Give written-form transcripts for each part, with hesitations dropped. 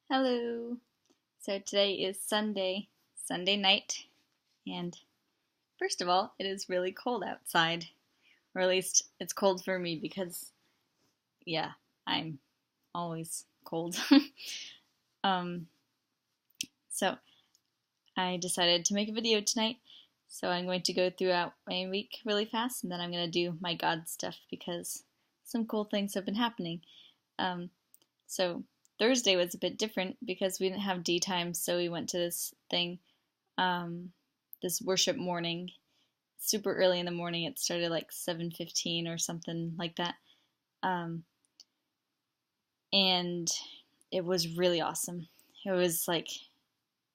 Hello. So today is Sunday night, and first of all, it is really cold outside. Or at least it's cold for me because, yeah, I'm always cold. um, so I decided to make a video tonight. So I'm going to go throughout my week really fast, and then I'm going to do my God stuff because some cool things have been happening. So Thursday was a bit different because we didn't have D time, so we went to this thing, this worship morning, super early in the morning. It started like 7:15 or something like that, um, and it was really awesome. It was like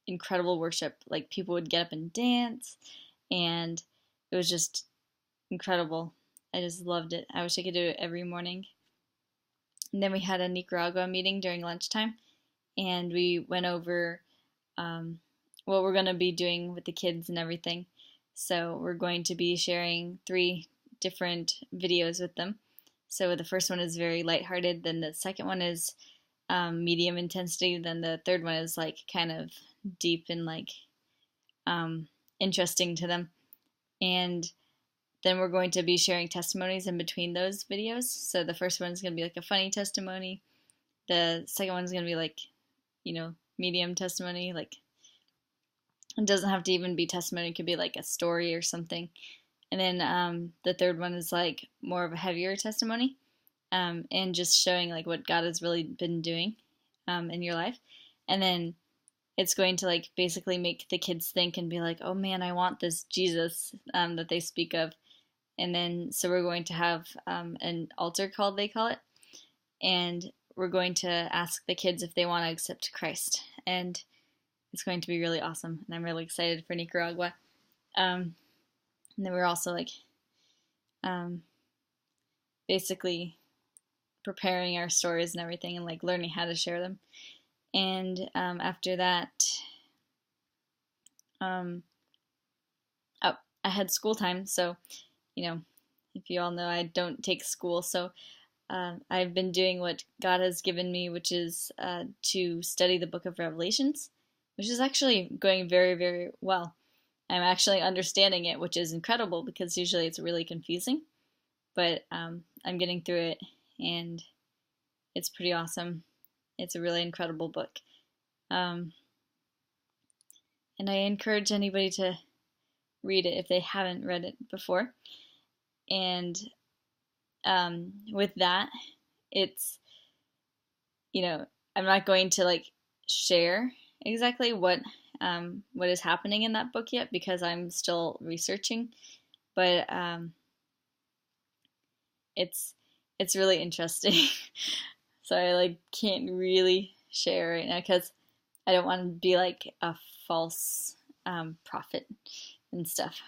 incredible worship. Like people would get up and dance, and it was just incredible. I just loved it. I wish I could do it every morning. And then we had a Nicaragua meeting during lunchtime, and we went over what we're going to be doing with the kids and everything. So we're going to be sharing 3 different videos with them. So the first one is very lighthearted, then the second one is medium intensity, then the third one is like kind of deep and like interesting to them. And then we're going to be sharing testimonies in between those videos. So the first one's going to be like a funny testimony. The second one's going to be like, medium testimony. Like, it doesn't have to even be testimony. It could be like a story or something. And then the third one is like more of a heavier testimony, and just showing like what God has really been doing in your life. And then it's going to like basically make the kids think and be like, oh man, I want this Jesus that they speak of. And then so we're going to have an altar call, they call it, and we're going to ask the kids if they want to accept Christ. And it's going to be really awesome, and I'm really excited for Nicaragua. And then we're also like basically preparing our stories and everything, and like learning how to share them. And after that, oh, I had school time, so if you all know, I don't take school, so I've been doing what God has given me, which is to study the book of Revelations, which is actually going very, very well. I'm actually understanding it, which is incredible because usually it's really confusing. But I'm getting through it, and it's pretty awesome. It's a really incredible book. And I encourage anybody to read it if they haven't read it before. And with that, it's, I'm not going to like share exactly what is happening in that book yet because I'm still researching, but it's really interesting. So I like can't really share right now because I don't want to be like a false prophet and stuff.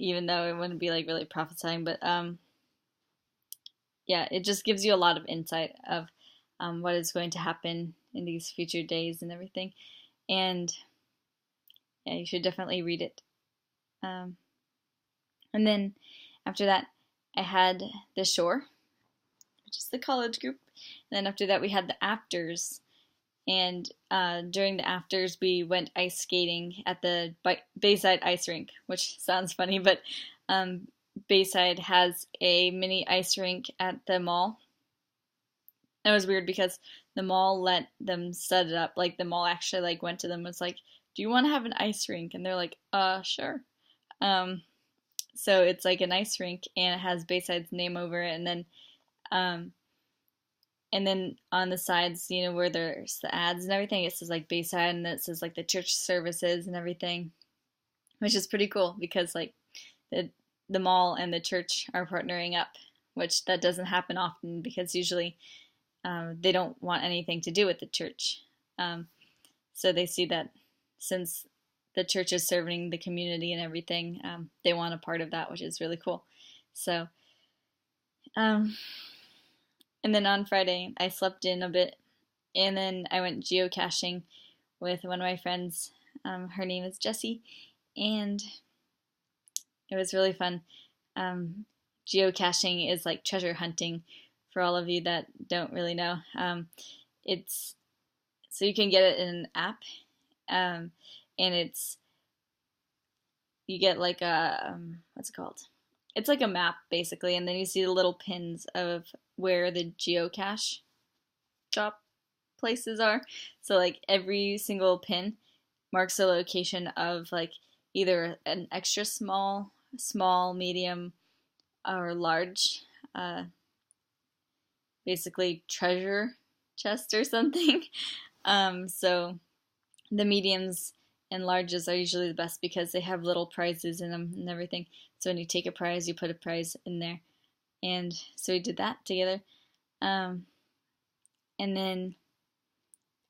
Even though it wouldn't be like really prophesying, but yeah, it just gives you a lot of insight of what is going to happen in these future days and everything. And yeah, you should definitely read it. And then after that, I had the shore, which is the college group. And then after that, we had the afters. And during the afters, we went ice skating at the Bayside Ice Rink, which sounds funny, but Bayside has a mini ice rink at the mall. It was weird because the mall let them set it up. Like the mall actually like went to them and was like, "Do you want to have an ice rink?" And they're like, "Sure." So it's like an ice rink, and it has Bayside's name over it, and then on the sides, where there's the ads and everything, it says like Bayside, and it says like the church services and everything, which is pretty cool because like the mall and the church are partnering up, which that doesn't happen often because usually they don't want anything to do with the church. So they see that since the church is serving the community and everything, they want a part of that, which is really cool. So, and then on Friday, I slept in a bit, and then I went geocaching with one of my friends. Her name is Jessie, and it was really fun. Geocaching is like treasure hunting for all of you that don't really know. It's So you can get it in an app, and you get like a what's it called? It's like a map basically, and then you see the little pins of where the geocache drop places are. So like every single pin marks a location of like either an extra small, medium, or large, uh, basically treasure chest or something. So the mediums and larges are usually the best because they have little prizes in them and everything. So when you take a prize, you put a prize in there. And so we did that together. Um, and then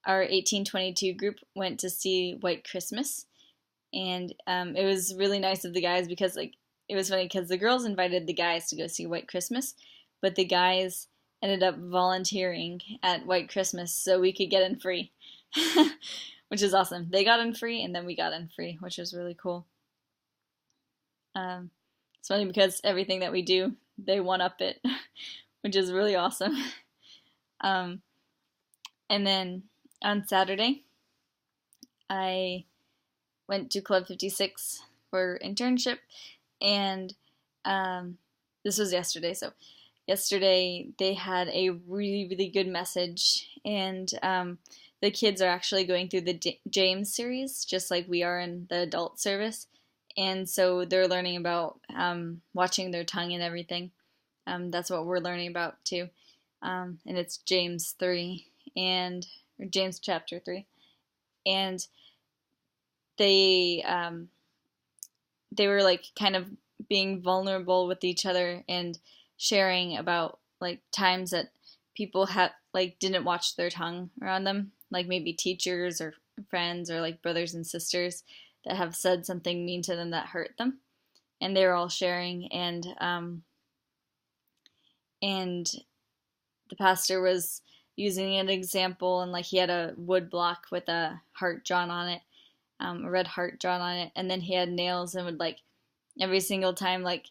our 1822 group went to see White Christmas. And it was really nice of the guys because like it was funny because the girls invited the guys to go see White Christmas, but the guys ended up volunteering at White Christmas so we could get in free, which is awesome. They got in free and then we got in free, which was really cool. It's funny because everything that we do, they one up it, which is really awesome. And then on Saturday, I went to Club 56 for internship, and this was yesterday. So yesterday they had a really good message, and the kids are actually going through the James series, just like we are in the adult service, and so they're learning about watching their tongue and everything. That's what we're learning about too, and it's James 3 or James chapter 3, and they were like kind of being vulnerable with each other and sharing about like times that people had like didn't watch their tongue around them, like maybe teachers or friends or like brothers and sisters that have said something mean to them that hurt them, and they were all sharing, and the pastor was using an example, and like he had a wood block with a heart drawn on it, a red heart drawn on it, and then he had nails and would like every single time like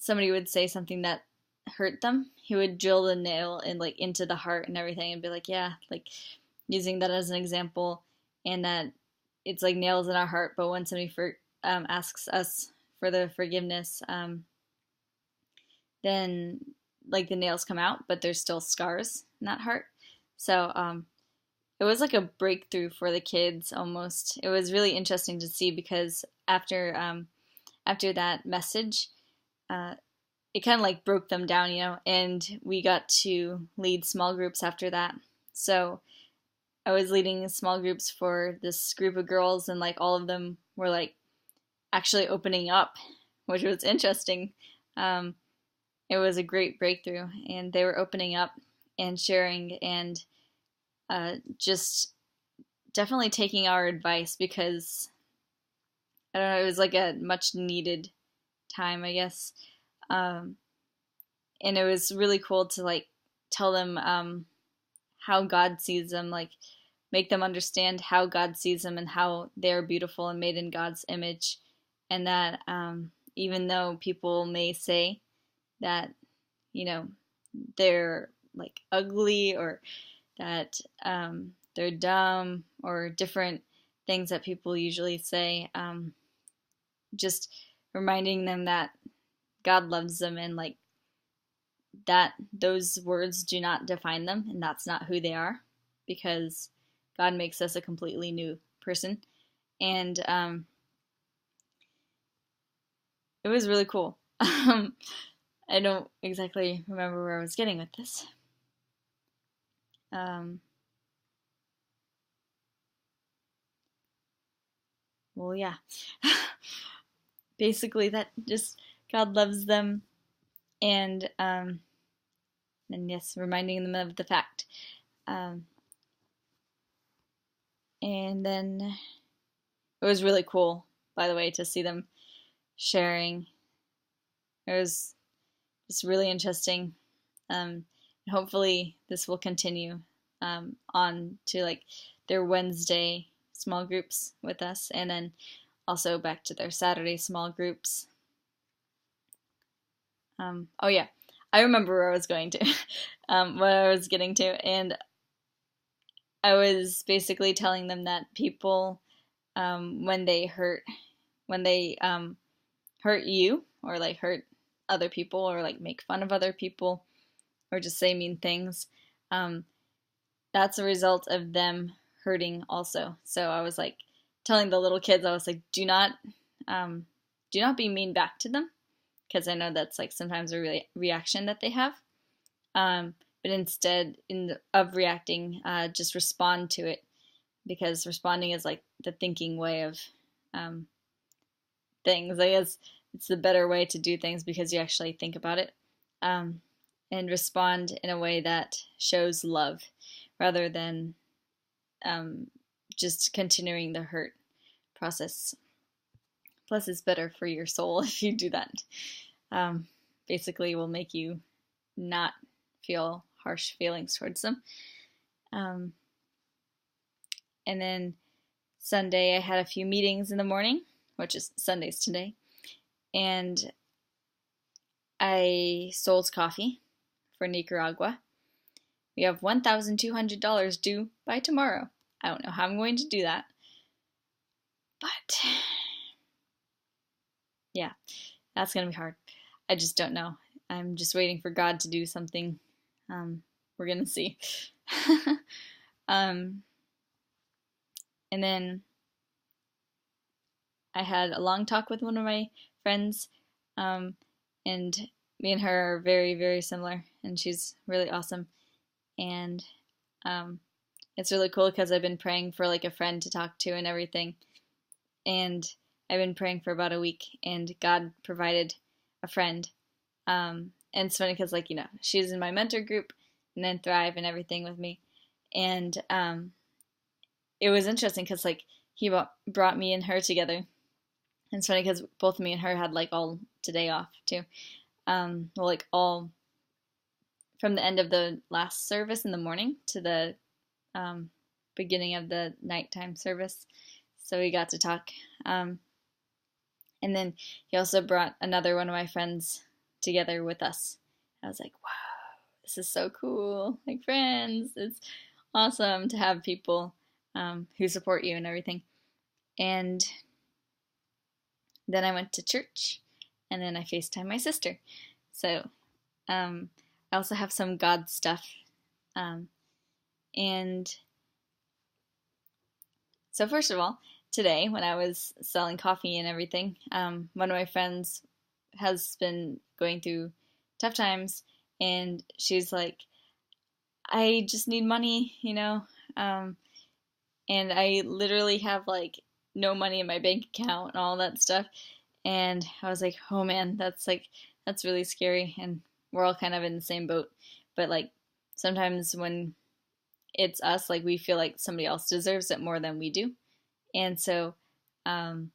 somebody would say something that hurt them, he would drill the nail in like into the heart and everything and be like, yeah, like using that as an example, and that it's like nails in our heart, but when somebody asks us for the forgiveness, then like the nails come out, but there's still scars in that heart. So it was like a breakthrough for the kids almost. It was really interesting to see because after that message, it kind of like broke them down, and we got to lead small groups after that. So I was leading small groups for this group of girls, and like all of them were like actually opening up, which was interesting. It was a great breakthrough, and they were opening up and sharing and just definitely taking our advice because I don't know, it was like a much needed time, I guess. And it was really cool to like tell them how God sees them, like make them understand how God sees them and how they're beautiful and made in God's image, and that even though people may say that they're like ugly or that they're dumb or different things that people usually say, just reminding them that God loves them and like that those words do not define them and that's not who they are, because God makes us a completely new person. And it was really cool. I don't exactly remember where I was getting with this. Well, yeah. Basically, that just God loves them, and yes, reminding them of the fact. And then it was really cool, by the way, to see them sharing. It was just really interesting. Hopefully, this will continue on to like their Wednesday small groups with us, and then also back to their Saturday small groups. Oh yeah, I remember where I was going to, what I was getting to, and I was basically telling them that people, when they hurt you, or like hurt other people, or like make fun of other people, or just say mean things, um, that's a result of them hurting also. So I was like telling the little kids, I was like, um, do not be mean back to them, because I know that's like sometimes a reaction that they have. But instead, of reacting, just respond to it, because responding is like the thinking way of um, things. I guess it's the better way to do things because you actually think about it, um, and respond in a way that shows love rather than um, just continuing the hurt process. Plus, it's better for your soul if you do that. Um, Basically, it will make you not feel harsh feelings towards them. Um, and then Sunday, I had a few meetings in the morning, which is Sundays today, and I sold coffee for Nicaragua. We have $1,200 due by tomorrow. I don't know how I'm going to do that, but yeah, that's going to be hard. I just don't know. I'm just waiting for God to do something. We're going to see. um, and then I had a long talk with one of my friends, and me and her are very, very similar, and she's really awesome. And it's really cool because I've been praying for like a friend to talk to and everything. And I've been praying for about a week, and God provided a friend. And it's funny because, like, she's in my mentor group and then Thrive and everything with me. And it was interesting because, like, he brought me and her together. And it's funny because both me and her had, like, all today off, too. Well, like, all from the end of the last service in the morning to the beginning of the nighttime service. So we got to talk. And then he also brought another one of my friends together with us. I was like, wow, this is so cool. Like, friends, it's awesome to have people who support you and everything. And then I went to church, and then I FaceTimed my sister. So I also have some God stuff. And so first of all, today when I was selling coffee and everything, one of my friends has been going through tough times, and she's like, I just need money, and I literally have like no money in my bank account and all that stuff. And I was like, oh man, that's really scary. And we're all kind of in the same boat. But like sometimes when it's us, like we feel like somebody else deserves it more than we do. And so I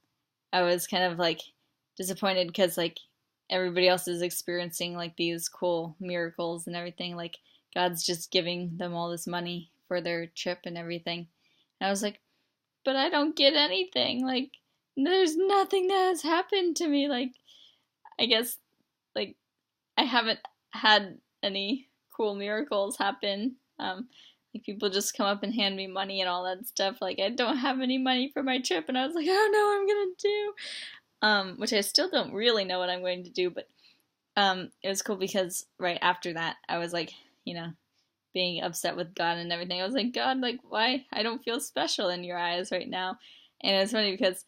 was kind of like disappointed because like everybody else is experiencing like these cool miracles and everything. Like God's just giving them all this money for their trip and everything. And I was like, but I don't get anything. Like, there's nothing that has happened to me. Like, I guess, like, I haven't had any cool miracles happen. Like, people just come up and hand me money and all that stuff. Like, I don't have any money for my trip. And I was like, I don't know what I'm going to do. Which I still don't really know what I'm going to do. But it was cool because right after that, I was like, being upset with God and everything. I was like, God, like, why? I don't feel special in your eyes right now. And it was funny because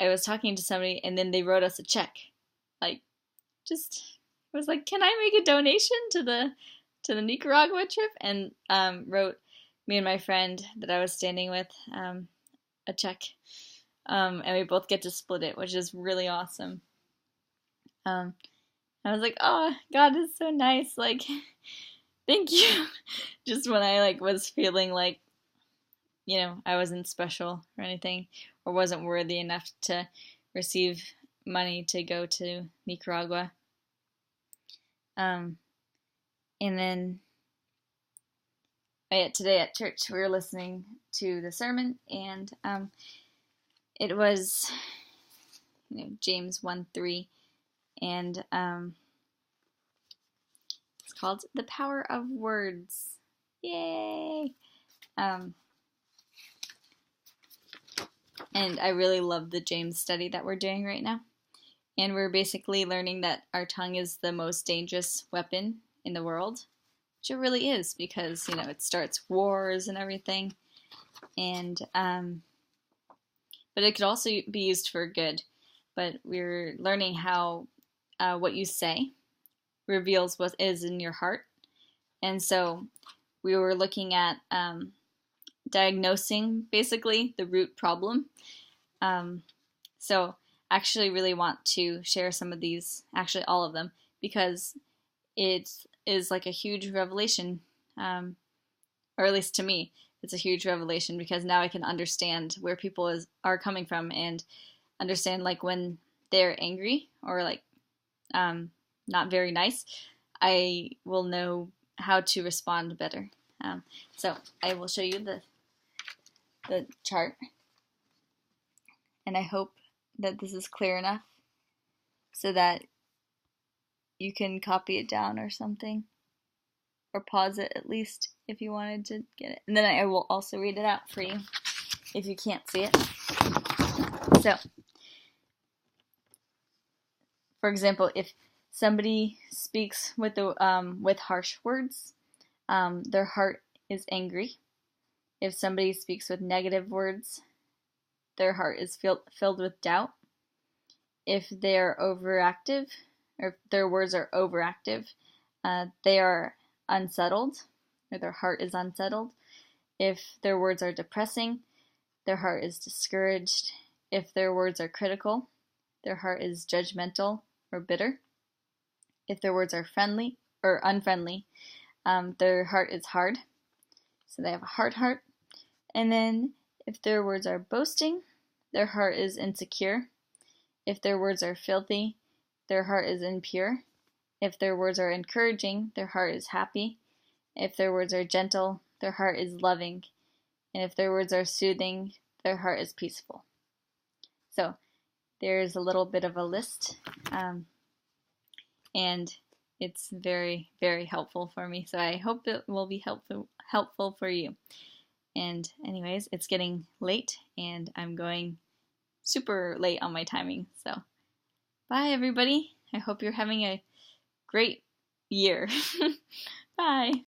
I was talking to somebody and then they wrote us a check. Like, just, it was like, can I make a donation to the Nicaragua trip? And wrote me and my friend that I was standing with a check. And we both get to split it, which is really awesome. I was like, oh, God is so nice. Like, thank you. Just when I like was feeling like, I wasn't special or anything, or wasn't worthy enough to receive money to go to Nicaragua. And then today at church we were listening to the sermon, and it was James 1:3, and it's called The Power of Words. Yay! And I really love the James study that we're doing right now. And we're basically learning that our tongue is the most dangerous weapon in the world, which it really is, because, it starts wars and everything. And, but it could also be used for good. But we're learning how what you say reveals what is in your heart. And so we were looking at diagnosing, basically, the root problem. So I actually really want to share some of these, actually all of them, because it is like a huge revelation, or at least to me, it's a huge revelation, because now I can understand where people are coming from, and understand like when they're angry or like not very nice, I will know how to respond better. So I will show you the chart, and I hope that this is clear enough so that you can copy it down or something, or pause it at least if you wanted to get it. And then I will also read it out for you if you can't see it. So, for example, if somebody speaks with harsh words, their heart is angry. If somebody speaks with negative words, their heart is filled with doubt. If they're overactive, or if their words are overactive, they are unsettled, or their heart is unsettled. If their words are depressing, their heart is discouraged. If their words are critical, their heart is judgmental or bitter. If their words are friendly or unfriendly, their heart is hard, so they have a hard heart. And then if their words are boasting, their heart is insecure. If their words are filthy, their heart is impure. If their words are encouraging, their heart is happy. If their words are gentle, their heart is loving. And if their words are soothing, their heart is peaceful. So there's a little bit of a list, and it's very, very helpful for me. So I hope it will be helpful for you. And anyways, it's getting late, and I'm going super late on my timing. So bye, everybody. I hope you're having a great year. Bye.